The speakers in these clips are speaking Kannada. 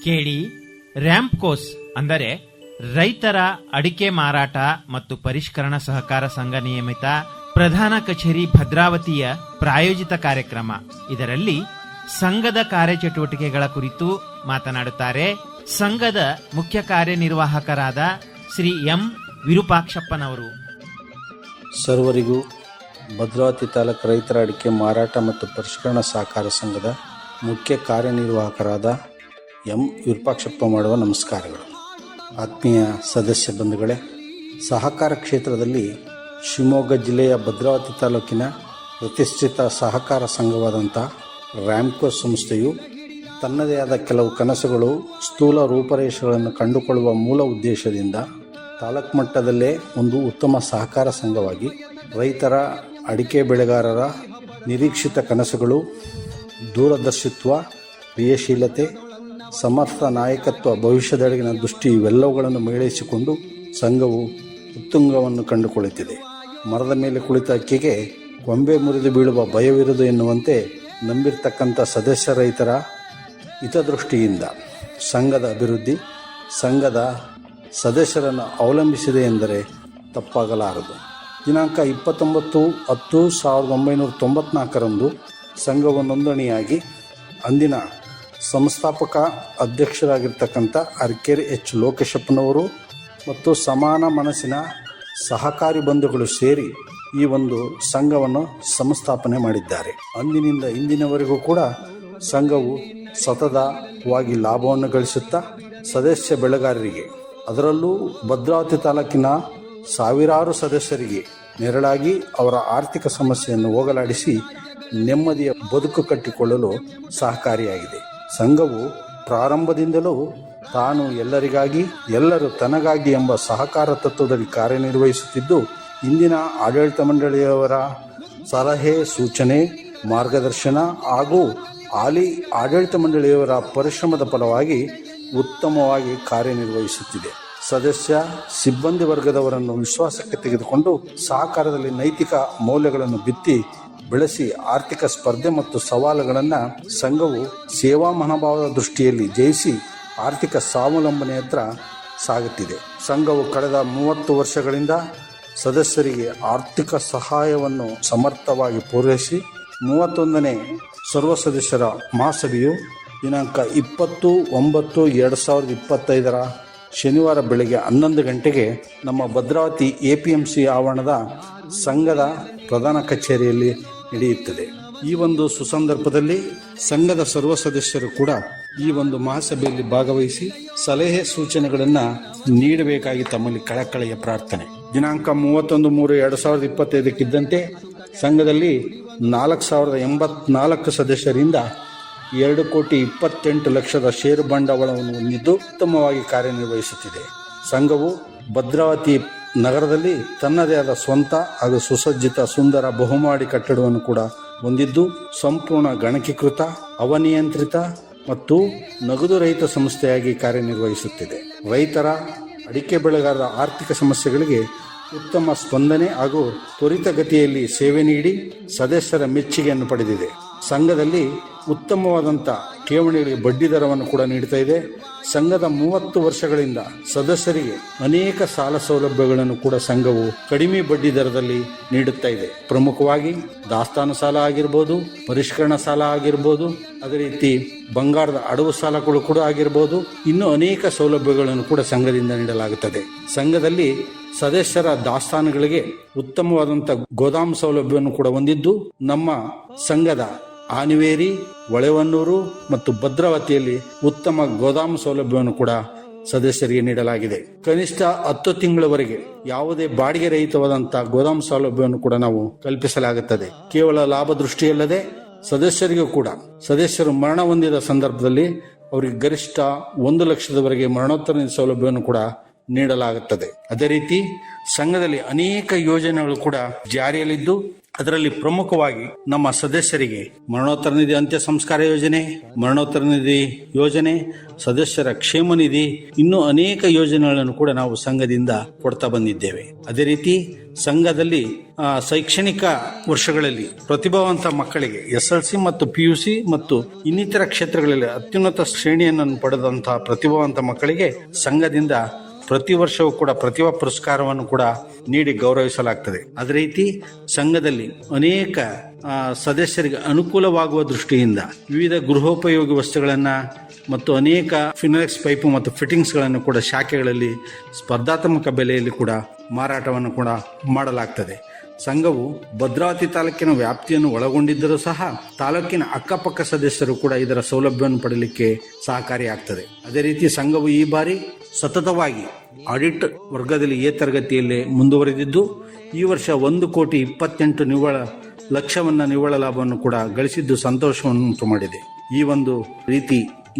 ಕೇಳಿ ರ್ಯಾಂಪ್ಕೋಸ್ ಅಂದರೆ ರೈತರ ಅಡಿಕೆ ಮಾರಾಟ ಮತ್ತು ಪರಿಷ್ಕರಣಾ ಸಹಕಾರ ಸಂಘ ನಿಯಮಿತ ಪ್ರಧಾನ ಕಚೇರಿ ಭದ್ರಾವತಿಯ ಪ್ರಾಯೋಜಿತ ಕಾರ್ಯಕ್ರಮ. ಇದರಲ್ಲಿ ಸಂಘದ ಕಾರ್ಯಚಟುವಟಿಕೆಗಳ ಕುರಿತು ಮಾತನಾಡುತ್ತಾರೆ ಸಂಘದ ಮುಖ್ಯ ಕಾರ್ಯನಿರ್ವಾಹಕರಾದ ಶ್ರೀ ಎಂ ವಿರೂಪಾಕ್ಷಪ್ಪನವರು. ಸರ್ವರಿಗೂ ಭದ್ರಾವತಿ ತಾಲೂಕು ರೈತರ ಅಡಿಕೆ ಮಾರಾಟ ಮತ್ತು ಪರಿಷ್ಕರಣಾ ಸಹಕಾರ ಸಂಘದ ಮುಖ್ಯ ಕಾರ್ಯನಿರ್ವಾಹಕರಾದ ಎಂ ವಿರೂಪಾಕ್ಷಪ್ಪ ಮಾಡುವ ನಮಸ್ಕಾರಗಳು. ಆತ್ಮೀಯ ಸದಸ್ಯ ಬಂಧುಗಳೇ, ಸಹಕಾರ ಕ್ಷೇತ್ರದಲ್ಲಿ ಶಿವಮೊಗ್ಗ ಜಿಲ್ಲೆಯ ಭದ್ರಾವತಿ ತಾಲೂಕಿನ ಪ್ರತಿಷ್ಠಿತ ಸಹಕಾರ ಸಂಘವಾದಂಥ ರ್ಯಾಂಪ್ಕೋಸ್ ಸಂಸ್ಥೆಯು ತನ್ನದೇ ಆದ ಕೆಲವು ಕನಸುಗಳು, ಸ್ಥೂಲ ರೂಪರೇಷೆಗಳನ್ನು ಕಂಡುಕೊಳ್ಳುವ ಮೂಲ ಉದ್ದೇಶದಿಂದ ತಾಲೂಕು ಮಟ್ಟದಲ್ಲೇ ಒಂದು ಉತ್ತಮ ಸಹಕಾರ ಸಂಘವಾಗಿ ರೈತರ ಅಡಿಕೆ ಬೆಳೆಗಾರರ ನಿರೀಕ್ಷಿತ ಕನಸುಗಳು, ದೂರದರ್ಶಿತ್ವ, ಕ್ರಿಯಾಶೀಲತೆ, ಸಮರ್ಥ ನಾಯಕತ್ವ, ಭವಿಷ್ಯದೆಡೆಗಿನ ದೃಷ್ಟಿ ಇವೆಲ್ಲವುಗಳನ್ನು ಮೇಳೈಸಿಕೊಂಡು ಸಂಘವು ಉತ್ತುಂಗವನ್ನು ಕಂಡುಕೊಳ್ಳುತ್ತಿದೆ. ಮರದ ಮೇಲೆ ಕುಳಿತ ಅಕ್ಕಿಗೆ ಕೊಂಬೆ ಮುರಿದು ಬೀಳುವ ಭಯವಿರುವುದು ಎನ್ನುವಂತೆ ನಂಬಿರ್ತಕ್ಕಂಥ ಸದಸ್ಯ ರೈತರ ಹಿತದೃಷ್ಟಿಯಿಂದ ಸಂಘದ ಅಭಿವೃದ್ಧಿ ಸಂಘದ ಸದಸ್ಯರನ್ನು ಅವಲಂಬಿಸಿದೆ ಎಂದರೆ ತಪ್ಪಾಗಲಾರದು. ದಿನಾಂಕ 29/10/1994 ಸಂಘವು ನೋಂದಣಿಯಾಗಿ ಅಂದಿನ ಸಂಸ್ಥಾಪಕ ಅಧ್ಯಕ್ಷರಾಗಿರ್ತಕ್ಕಂಥ ಅರಕೇರಿ ಎಚ್ ಲೋಕೇಶಪ್ಪನವರು ಮತ್ತು ಸಮಾನ ಮನಸ್ಸಿನ ಸಹಕಾರಿ ಬಂಧುಗಳು ಸೇರಿ ಈ ಒಂದು ಸಂಘವನ್ನು ಸಂಸ್ಥಾಪನೆ ಮಾಡಿದ್ದಾರೆ. ಅಂದಿನಿಂದ ಇಂದಿನವರೆಗೂ ಕೂಡ ಸಂಘವು ಸತತವಾಗಿ ಲಾಭವನ್ನು ಗಳಿಸುತ್ತಾ ಸದಸ್ಯ ಬೆಳೆಗಾರರಿಗೆ, ಅದರಲ್ಲೂ ಭದ್ರಾವತಿ ತಾಲೂಕಿನ ಸಾವಿರಾರು ಸದಸ್ಯರಿಗೆ ನೆರಳಾಗಿ ಅವರ ಆರ್ಥಿಕ ಸಮಸ್ಯೆಯನ್ನು ಹೋಗಲಾಡಿಸಿ ನೆಮ್ಮದಿಯ ಬದುಕು ಕಟ್ಟಿಕೊಳ್ಳಲು ಸಹಕಾರಿಯಾಗಿದೆ. ಸಂಘವು ಪ್ರಾರಂಭದಿಂದಲೂ ತಾನು ಎಲ್ಲರಿಗಾಗಿ ಎಲ್ಲರೂ ತನಗಾಗಿ ಎಂಬ ಸಹಕಾರ ತತ್ವದಲ್ಲಿ ಕಾರ್ಯನಿರ್ವಹಿಸುತ್ತಿದ್ದು, ಇಂದಿನ ಆಡಳಿತ ಮಂಡಳಿಯವರ ಸಲಹೆ, ಸೂಚನೆ, ಮಾರ್ಗದರ್ಶನ ಹಾಗೂ ಹಾಲಿ ಆಡಳಿತ ಮಂಡಳಿಯವರ ಪರಿಶ್ರಮದ ಫಲವಾಗಿ ಉತ್ತಮವಾಗಿ ಕಾರ್ಯನಿರ್ವಹಿಸುತ್ತಿದೆ. ಸದಸ್ಯ ಸಿಬ್ಬಂದಿ ವರ್ಗದವರನ್ನು ವಿಶ್ವಾಸಕ್ಕೆ ತೆಗೆದುಕೊಂಡು ಸಹಕಾರದಲ್ಲಿ ನೈತಿಕ ಮೌಲ್ಯಗಳನ್ನು ಬಿತ್ತಿ ಬೆಳೆಸಿ ಆರ್ಥಿಕ ಸ್ಪರ್ಧೆ ಮತ್ತು ಸವಾಲುಗಳನ್ನು ಸಂಘವು ಸೇವಾ ಮನೋಭಾವದ ದೃಷ್ಟಿಯಲ್ಲಿ ಜಯಿಸಿ ಆರ್ಥಿಕ ಸ್ವಾವಲಂಬನೆಯತ್ತ ಸಾಗುತ್ತಿದೆ. ಸಂಘವು ಕಳೆದ 30 ವರ್ಷಗಳಿಂದ ಸದಸ್ಯರಿಗೆ ಆರ್ಥಿಕ ಸಹಾಯವನ್ನು ಸಮರ್ಥವಾಗಿ ಪೂರೈಸಿ 31ನೇ ಸರ್ವ ಸದಸ್ಯರ ಮಹಾಸಭೆಯು ದಿನಾಂಕ 20/9/2025 ಶನಿವಾರ ಬೆಳಗ್ಗೆ 11 ಗಂಟೆಗೆ ನಮ್ಮ ಭದ್ರಾವತಿ APMC ಆವರಣದ ಸಂಘದ ಪ್ರಧಾನ ಕಚೇರಿಯಲ್ಲಿ ನಡೆಯುತ್ತದೆ. ಈ ಒಂದು ಸುಸಂದರ್ಭದಲ್ಲಿ ಸಂಘದ ಸರ್ವ ಸದಸ್ಯರು ಕೂಡ ಈ ಒಂದು ಮಹಾಸಭೆಯಲ್ಲಿ ಭಾಗವಹಿಸಿ ಸಲಹೆ ಸೂಚನೆಗಳನ್ನು ನೀಡಬೇಕಾಗಿ ತಮ್ಮಲ್ಲಿ ಕಳಕಳಿಯ ಪ್ರಾರ್ಥನೆ. ದಿನಾಂಕ 31/3/2025 ಸಂಘದಲ್ಲಿ 4084 ಸದಸ್ಯರಿಂದ 2,28,00,000 ಷೇರು ಬಂಡವಾಳವನ್ನು ಹೊಂದಿದ್ದು ಉತ್ತಮವಾಗಿ ಕಾರ್ಯನಿರ್ವಹಿಸುತ್ತಿದೆ. ಸಂಘವು ಭದ್ರಾವತಿ ನಗರದಲ್ಲಿ ತನ್ನದೇ ಆದ ಸ್ವಂತ ಹಾಗೂ ಸುಸಜ್ಜಿತ ಸುಂದರ ಬಹುಮಹಡಿ ಕಟ್ಟಡವನ್ನು ಕೂಡ ಹೊಂದಿದ್ದು ಸಂಪೂರ್ಣ ಗಣಕೀಕೃತ, ಅವನಿಯಂತ್ರಿತ ಮತ್ತು ನಗದು ರಹಿತ ಸಂಸ್ಥೆಯಾಗಿ ಕಾರ್ಯನಿರ್ವಹಿಸುತ್ತಿದೆ. ರೈತರ ಅಡಿಕೆ ಬೆಳೆಗಾರರ ಆರ್ಥಿಕ ಸಮಸ್ಯೆಗಳಿಗೆ ಉತ್ತಮ ಸ್ಪಂದನೆ ಹಾಗೂ ತ್ವರಿತಗತಿಯಲ್ಲಿ ಸೇವೆ ನೀಡಿ ಸದಸ್ಯರ ಮೆಚ್ಚುಗೆಯನ್ನು ಪಡೆದಿದೆ. ಸಂಘದಲ್ಲಿ ಉತ್ತಮವಾದಂಥ ಠೇವಣಿಗಳಿಗೆ ಬಡ್ಡಿ ದರವನ್ನು ಕೂಡ ನೀಡ್ತಾ ಇದೆ. ಸಂಘದ 30 ವರ್ಷಗಳಿಂದ ಸದಸ್ಯರಿಗೆ ಅನೇಕ ಸಾಲ ಸೌಲಭ್ಯಗಳನ್ನು ಕೂಡ ಸಂಘವು ಕಡಿಮೆ ಬಡ್ಡಿ ದರದಲ್ಲಿ ನೀಡುತ್ತಾ ಇದೆ. ಪ್ರಮುಖವಾಗಿ ದಾಸ್ತಾನು ಸಾಲ ಆಗಿರ್ಬೋದು, ಪರಿಷ್ಕರಣಾ ಸಾಲ ಆಗಿರ್ಬೋದು, ಅದೇ ರೀತಿ ಬಂಗಾರದ ಅಡವು ಸಾಲಗಳು ಕೂಡ ಆಗಿರ್ಬೋದು, ಇನ್ನೂ ಅನೇಕ ಸೌಲಭ್ಯಗಳನ್ನು ಕೂಡ ಸಂಘದಿಂದ ನೀಡಲಾಗುತ್ತದೆ. ಸಂಘದಲ್ಲಿ ಸದಸ್ಯರ ದಾಸ್ತಾನುಗಳಿಗೆ ಉತ್ತಮವಾದಂಥ ಗೋದಾಮು ಸೌಲಭ್ಯವನ್ನು ಕೂಡ ಹೊಂದಿದ್ದು, ನಮ್ಮ ಸಂಘದ ಆನಿವೇರಿ, ಹೊಳೆಹೊನ್ನೂರು ಮತ್ತು ಭದ್ರಾವತಿಯಲ್ಲಿ ಉತ್ತಮ ಗೋದಾಮು ಸೌಲಭ್ಯವನ್ನು ಕೂಡ ಸದಸ್ಯರಿಗೆ ನೀಡಲಾಗಿದೆ. ಕನಿಷ್ಠ 10 ತಿಂಗಳವರೆಗೆ ಯಾವುದೇ ಬಾಡಿಗೆ ರಹಿತವಾದಂತಹ ಗೋದಾಮು ಸೌಲಭ್ಯವನ್ನು ಕೂಡ ನಾವು ಕಲ್ಪಿಸಲಾಗುತ್ತದೆ. ಕೇವಲ ಲಾಭ ದೃಷ್ಟಿಯಲ್ಲದೆ ಸದಸ್ಯರಿಗೂ ಕೂಡ ಸದಸ್ಯರು ಮರಣ ಹೊಂದಿದ ಸಂದರ್ಭದಲ್ಲಿ ಅವರಿಗೆ ಗರಿಷ್ಠ 1 ಲಕ್ಷದವರೆಗೆ ಮರಣೋತ್ತರ ಸೌಲಭ್ಯವನ್ನು ಕೂಡ ನೀಡಲಾಗುತ್ತದೆ. ಅದೇ ರೀತಿ ಸಂಘದಲ್ಲಿ ಅನೇಕ ಯೋಜನೆಗಳು ಕೂಡ ಜಾರಿಯಲ್ಲಿದ್ದು ಅದರಲ್ಲಿ ಪ್ರಮುಖವಾಗಿ ನಮ್ಮ ಸದಸ್ಯರಿಗೆ ಮರಣೋತ್ತರ ನಿಧಿ ಅಂತ್ಯ ಸಂಸ್ಕಾರ ಯೋಜನೆ, ಮರಣೋತ್ತರ ನಿಧಿ ಯೋಜನೆ, ಸದಸ್ಯರ ಕ್ಷೇಮ ನಿಧಿ, ಇನ್ನೂ ಅನೇಕ ಯೋಜನೆಗಳನ್ನು ಕೂಡ ನಾವು ಸಂಘದಿಂದ ಕೊಡ್ತಾ ಬಂದಿದ್ದೇವೆ. ಅದೇ ರೀತಿ ಸಂಘದಲ್ಲಿ ಶೈಕ್ಷಣಿಕ ವರ್ಷಗಳಲ್ಲಿ ಪ್ರತಿಭಾವಂತ ಮಕ್ಕಳಿಗೆ SLC ಮತ್ತು PUC ಮತ್ತು ಇನ್ನಿತರ ಕ್ಷೇತ್ರಗಳಲ್ಲಿ ಅತ್ಯುನ್ನತ ಶ್ರೇಣಿಯನ್ನು ಪಡೆದಂತಹ ಪ್ರತಿಭಾವಂತ ಮಕ್ಕಳಿಗೆ ಸಂಘದಿಂದ ಪ್ರತಿ ವರ್ಷವೂ ಕೂಡ ಪ್ರತಿಭಾ ಪುರಸ್ಕಾರವನ್ನು ಕೂಡ ನೀಡಿ ಗೌರವಿಸಲಾಗ್ತದೆ. ಅದೇ ರೀತಿ ಸಂಘದಲ್ಲಿ ಅನೇಕ ಸದಸ್ಯರಿಗೆ ಅನುಕೂಲವಾಗುವ ದೃಷ್ಟಿಯಿಂದ ವಿವಿಧ ಗೃಹೋಪಯೋಗಿ ವಸ್ತುಗಳನ್ನು ಮತ್ತು ಅನೇಕ ಫಿನಾಕ್ಸ್ ಪೈಪು ಮತ್ತು ಫಿಟ್ಟಿಂಗ್ಸ್ಗಳನ್ನು ಕೂಡ ಶಾಖೆಗಳಲ್ಲಿ ಸ್ಪರ್ಧಾತ್ಮಕ ಬೆಲೆಯಲ್ಲಿ ಕೂಡ ಮಾರಾಟವನ್ನು ಕೂಡ ಮಾಡಲಾಗ್ತದೆ. ಸಂಘವು ಭದ್ರಾವತಿ ತಾಲೂಕಿನ ವ್ಯಾಪ್ತಿಯನ್ನು ಒಳಗೊಂಡಿದ್ದರೂ ಸಹ ತಾಲೂಕಿನ ಅಕ್ಕಪಕ್ಕ ಸದಸ್ಯರು ಕೂಡ ಇದರ ಸೌಲಭ್ಯವನ್ನು ಪಡೆಯಲಿಕ್ಕೆ ಸಹಕಾರಿಯಾಗ್ತದೆ. ಅದೇ ರೀತಿ ಸಂಘವು ಈ ಬಾರಿ ಸತತವಾಗಿ ಆಡಿಟ್ ವರ್ಗದಲ್ಲಿ ಎ ತರಗತಿಯಲ್ಲಿ ಮುಂದುವರೆದಿದ್ದು ಈ ವರ್ಷ 1,28,00,000 ನಿವ್ವಳ ಲಾಭವನ್ನು ಕೂಡ ಗಳಿಸಿದ್ದು ಸಂತೋಷವನ್ನುಂಟು ಮಾಡಿದೆ.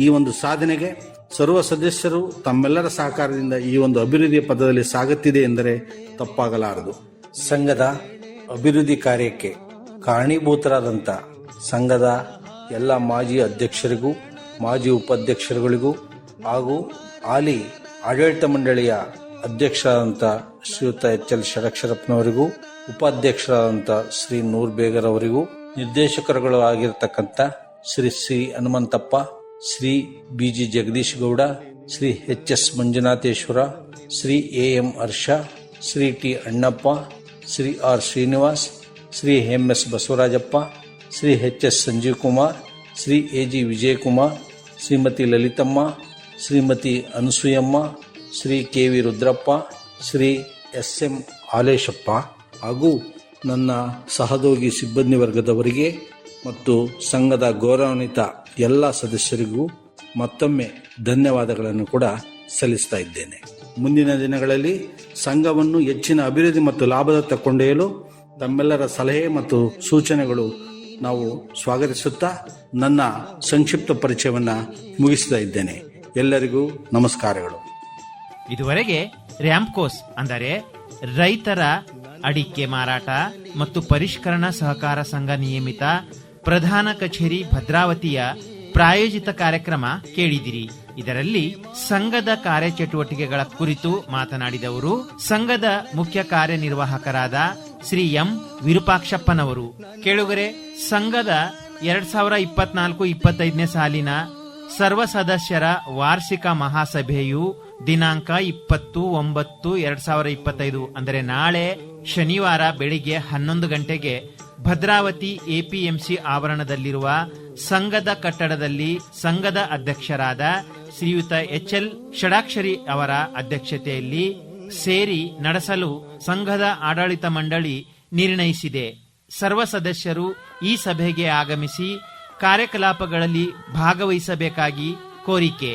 ಈ ಒಂದು ಸಾಧನೆಗೆ ಸರ್ವ ಸದಸ್ಯರು ತಮ್ಮೆಲ್ಲರ ಸಹಕಾರದಿಂದ ಈ ಒಂದು ಅಭಿವೃದ್ಧಿಯ ಪಥದಲ್ಲಿ ಸಾಗುತ್ತಿದೆ ಎಂದರೆ ತಪ್ಪಾಗಲಾರದು. ಸಂಘದ ಅಭಿವೃದ್ಧಿ ಕಾರ್ಯಕ್ಕೆ ಕಾರಣೀಭೂತರಾದಂಥ ಸಂಘದ ಎಲ್ಲ ಮಾಜಿ ಅಧ್ಯಕ್ಷರಿಗೂ ಮಾಜಿ ಉಪಾಧ್ಯಕ್ಷರುಗಳಿಗೂ ಹಾಗೂ ಹಾಲಿ ಆಡಳಿತ ಮಂಡಳಿಯ ಅಧ್ಯಕ್ಷರಾದಂಥ ಶ್ರೀಯುತ HL ಷಡಕ್ಷರಪ್ಪನವರಿಗೂ ಉಪಾಧ್ಯಕ್ಷರಾದಂಥ ಶ್ರೀ ನೂರ್ ಬೇಗರ್ ಅವರಿಗೂ ನಿರ್ದೇಶಕರುಗಳು ಆಗಿರತಕ್ಕಂಥ Shri Hanumanthappa, Shri BG Jagadish Gowda, Shri HS Manjunatheshwara, Shri AM Harsha, Shri T Annappa, Shri R Srinivas, Shri MS Basavarajappa, Shri HS Sanjeev Kumar, Shri AG Vijayakumar, Shrimati Lalithamma, Shrimati Anasuyamma, Shri KV Rudrappa, Shri SM Haleshappa ಹಾಗೂ ನನ್ನ ಸಹೋದ್ಯೋಗಿ ಸಿಬ್ಬಂದಿ ವರ್ಗದವರಿಗೆ ಮತ್ತು ಸಂಘದ ಗೌರವಾನ್ವಿತ ಎಲ್ಲ ಸದಸ್ಯರಿಗೂ ಮತ್ತೊಮ್ಮೆ ಧನ್ಯವಾದಗಳನ್ನು ಕೂಡ ಸಲ್ಲಿಸ್ತಾ ಇದ್ದೇನೆ. ಮುಂದಿನ ದಿನಗಳಲ್ಲಿ ಸಂಘವನ್ನು ಹೆಚ್ಚಿನ ಅಭಿವೃದ್ಧಿ ಮತ್ತು ಲಾಭದತ್ತ ಕೊಂಡೊಯ್ಯಲು ತಮ್ಮೆಲ್ಲರ ಸಲಹೆ ಮತ್ತು ಸೂಚನೆಗಳು ನಾವು ಸ್ವಾಗತಿಸುತ್ತಾ ನನ್ನ ಸಂಕ್ಷಿಪ್ತ ಪರಿಚಯವನ್ನು ಮುಗಿಸ್ತಾ ಇದ್ದೇನೆ. ಎಲ್ಲರಿಗೂ ನಮಸ್ಕಾರಗಳು. ಇದುವರೆಗೆ ರ್ಯಾಂಪ್ಕೋಸ್ ಅಂದರೆ ರೈತರ ಅಡಿಕೆ ಮಾರಾಟ ಮತ್ತು ಪರಿಷ್ಕರಣಾ ಸಹಕಾರ ಸಂಘ ನಿಯಮಿತ ಪ್ರಧಾನ ಕಚೇರಿ ಭದ್ರಾವತಿಯ ಪ್ರಾಯೋಜಿತ ಕಾರ್ಯಕ್ರಮ ಕೇಳಿದಿರಿ. ಇದರಲ್ಲಿ ಸಂಘದ ಕಾರ್ಯಚಟುವಟಿಕೆಗಳ ಕುರಿತು ಮಾತನಾಡಿದವರು ಸಂಘದ ಮುಖ್ಯ ಕಾರ್ಯನಿರ್ವಾಹಕರಾದ ಶ್ರೀ ಎಂ ವಿರೂಪಾಕ್ಷಪ್ಪನವರು. ಕೇಳುಗರೆ, ಸಂಘದ 2024-25ನೇ ಸಾಲಿನ ಸರ್ವ ಸದಸ್ಯರ ವಾರ್ಷಿಕ ಮಹಾಸಭೆಯು ದಿನಾಂಕ 20/9/2025 ಅಂದರೆ ನಾಳೆ ಶನಿವಾರ ಬೆಳಿಗ್ಗೆ 11 ಗಂಟೆಗೆ ಭದ್ರಾವತಿ APMC ಆವರಣದಲ್ಲಿರುವ ಸಂಘದ ಕಟ್ಟಡದಲ್ಲಿ ಸಂಘದ ಅಧ್ಯಕ್ಷರಾದ ಶ್ರೀಯುತ HL ಷಡಾಕ್ಷರಿ ಅವರ ಅಧ್ಯಕ್ಷತೆಯಲ್ಲಿ ಸೇರಿ ನಡೆಸಲು ಸಂಘದ ಆಡಳಿತ ಮಂಡಳಿ ನಿರ್ಣಯಿಸಿದೆ. ಸರ್ವ ಸದಸ್ಯರು ಈ ಸಭೆಗೆ ಆಗಮಿಸಿ ಕಾರ್ಯಕಲಾಪಗಳಲ್ಲಿ ಭಾಗವಹಿಸಬೇಕಾಗಿ ಕೋರಿಕೆ.